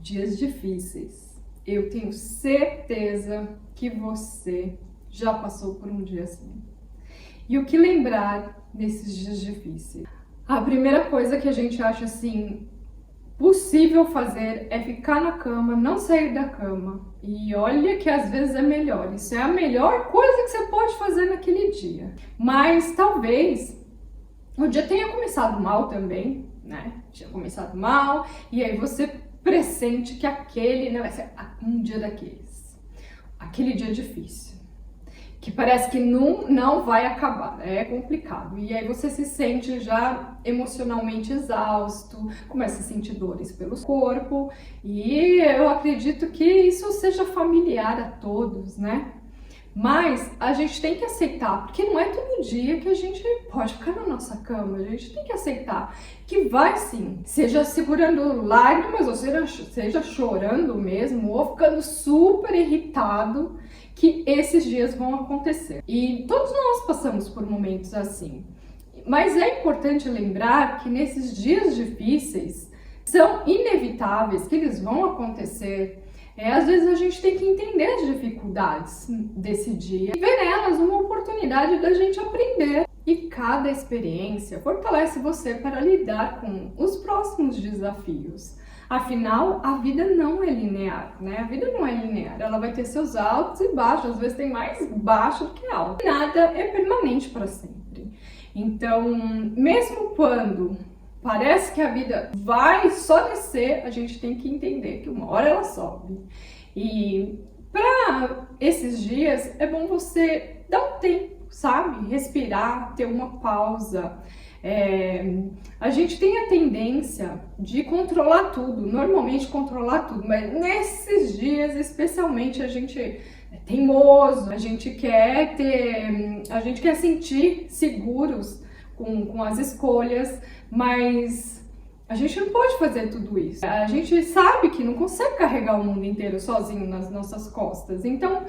Dias difíceis. Eu tenho certeza que você já passou por um dia assim. E o que lembrar nesses dias difíceis? A primeira coisa que a gente acha assim possível fazer é ficar na cama, não sair da cama. E olha que às vezes é melhor. Isso é a melhor coisa que você pode fazer naquele dia. Mas talvez o dia tenha começado mal também, né? Tinha começado mal e aí você pressente que aquele, né, vai ser um dia daqueles. Aquele dia difícil. Que parece que não vai acabar, é complicado. E aí você se sente já emocionalmente exausto, começa a sentir dores pelo corpo, e eu acredito que isso seja familiar a todos, né? Mas a gente tem que aceitar, porque não é todo dia que a gente pode ficar na nossa cama, a gente tem que aceitar que vai sim, seja segurando lágrimas, ou seja chorando mesmo, ou ficando super irritado, que esses dias vão acontecer. E todos nós passamos por momentos assim. Mas é importante lembrar que nesses dias difíceis são inevitáveis, que eles vão acontecer. Às vezes a gente tem que entender as dificuldades desse dia e ver nelas uma oportunidade da gente aprender. E cada experiência fortalece você para lidar com os próximos desafios. Afinal, a vida não é linear, né? A vida não é linear, ela vai ter seus altos e baixos, às vezes tem mais baixo do que alto. Nada é permanente para sempre. Então, mesmo quando parece que a vida vai só descer, a gente tem que entender que uma hora ela sobe. E para esses dias é bom você dar um tempo, sabe? Respirar, ter uma pausa. A gente tem a tendência de controlar tudo, normalmente controlar tudo, mas nesses dias especialmente a gente é teimoso, a gente quer sentir seguros com as escolhas, mas a gente não pode fazer tudo isso. A gente sabe que não consegue carregar o mundo inteiro sozinho nas nossas costas, então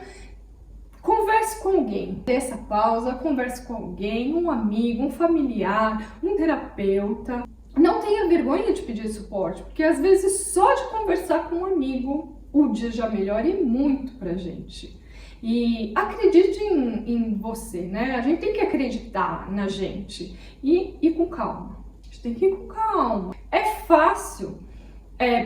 converse com alguém, dê essa pausa, converse com alguém, um amigo, um familiar, um terapeuta. Não tenha vergonha de pedir suporte, porque às vezes só de conversar com um amigo o dia já melhora e muito pra gente. E acredite em você, né? A gente tem que acreditar na gente e com calma. A gente tem que ir com calma. É fácil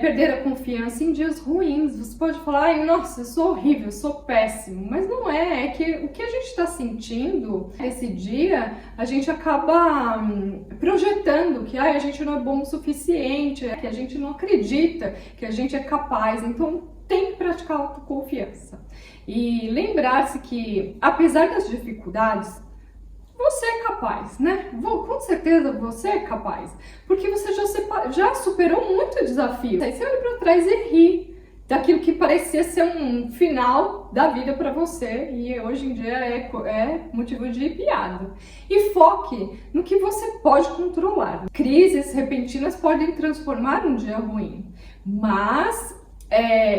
perder a confiança em dias ruins. Você pode falar, ai, nossa, eu sou horrível, eu sou péssimo, mas não é. É que o que a gente está sentindo nesse dia, a gente acaba projetando que a gente não é bom o suficiente, que a gente não acredita que a gente é capaz. Então tem que praticar autoconfiança e lembrar-se que, apesar das dificuldades, você é capaz, né? Com certeza você é capaz, porque você já superou muito desafio. Aí você olha para trás e ri daquilo que parecia ser um final da vida para você e hoje em dia é motivo de piada. E foque no que você pode controlar. Crises repentinas podem transformar um dia ruim, mas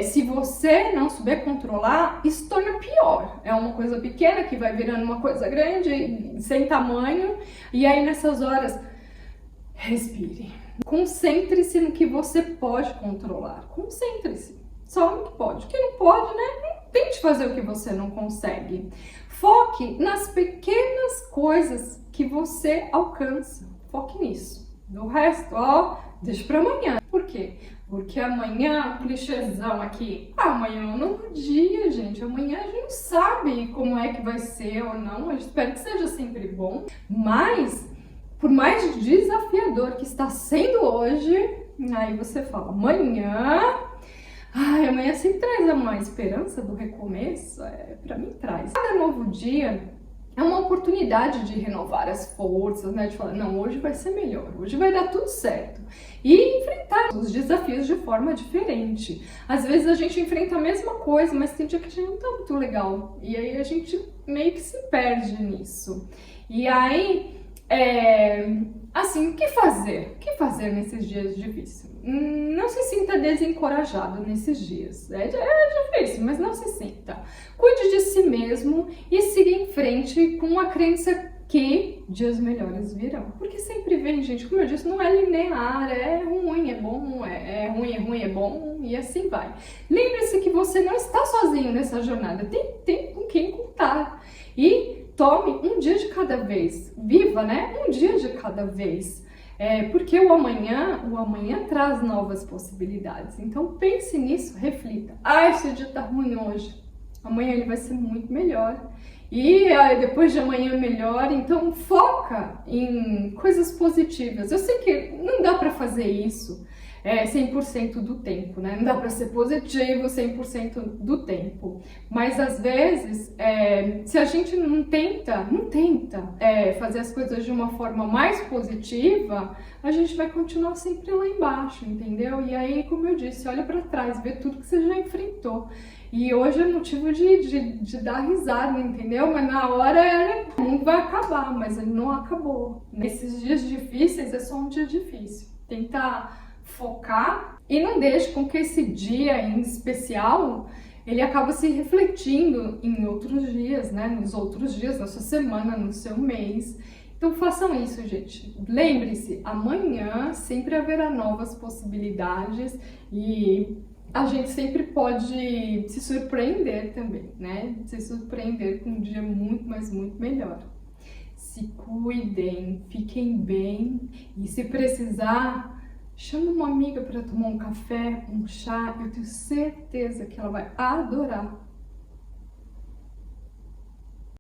se você não souber controlar, isso torna pior. É uma coisa pequena que vai virando uma coisa grande, sem tamanho, e aí nessas horas, respire. Concentre-se no que você pode controlar. Concentre-se só no que pode. O que não pode, né? Não tente fazer o que você não consegue. Foque nas pequenas coisas que você alcança. Foque nisso. Do resto, deixa pra amanhã. Por quê? Porque amanhã, um clichêzão aqui, amanhã é um novo dia, gente. Amanhã a gente não sabe como é que vai ser ou não. Eu espero que seja sempre bom. Mas, por mais desafiador que está sendo hoje, aí você fala, amanhã sempre traz uma esperança do recomeço. Pra mim traz. Cada novo dia é uma oportunidade de renovar as forças, né? De falar, não, hoje vai ser melhor, hoje vai dar tudo certo. E enfrentar os desafios de forma diferente. Às vezes a gente enfrenta a mesma coisa, mas tem dia que a gente não tá muito legal. E aí a gente meio que se perde nisso. E aí, assim, o que fazer? O que fazer nesses dias difíceis? Não se sinta desencorajado nesses dias. É difícil, mas não se sinta. Cuide de si mesmo e siga em frente com a crença que dias melhores virão. Porque sempre vem, gente, como eu disse, não é linear, é ruim, é bom, é ruim, é ruim, é bom, e assim vai. Lembre-se que você não está sozinho nessa jornada, tem com quem contar. E tome um dia de cada vez, viva, né? Um dia de cada vez. Porque o amanhã traz novas possibilidades. Então pense nisso, reflita. Esse dia tá ruim hoje. Amanhã ele vai ser muito melhor. E depois de amanhã melhor, então foca em coisas positivas. Eu sei que não dá para fazer isso 100% do tempo, né? Não dá para ser positivo 100% do tempo. Mas às vezes, se a gente não tenta fazer as coisas de uma forma mais positiva, a gente vai continuar sempre lá embaixo, entendeu? E aí, como eu disse, olha para trás, vê tudo que você já enfrentou. E hoje é motivo de dar risada, entendeu? Mas na hora o mundo vai acabar, mas ele não acabou. Nesses dias difíceis é só um dia difícil. Tentar focar e não deixe com que esse dia em especial ele acaba se refletindo em outros dias, né? Nos outros dias, na sua semana, no seu mês. Então façam isso, gente. Lembre-se, amanhã sempre haverá novas possibilidades e a gente sempre pode se surpreender também, né? Se surpreender com um dia muito, mas muito melhor. Se cuidem, fiquem bem e se precisar, chama uma amiga para tomar um café, um chá, eu tenho certeza que ela vai adorar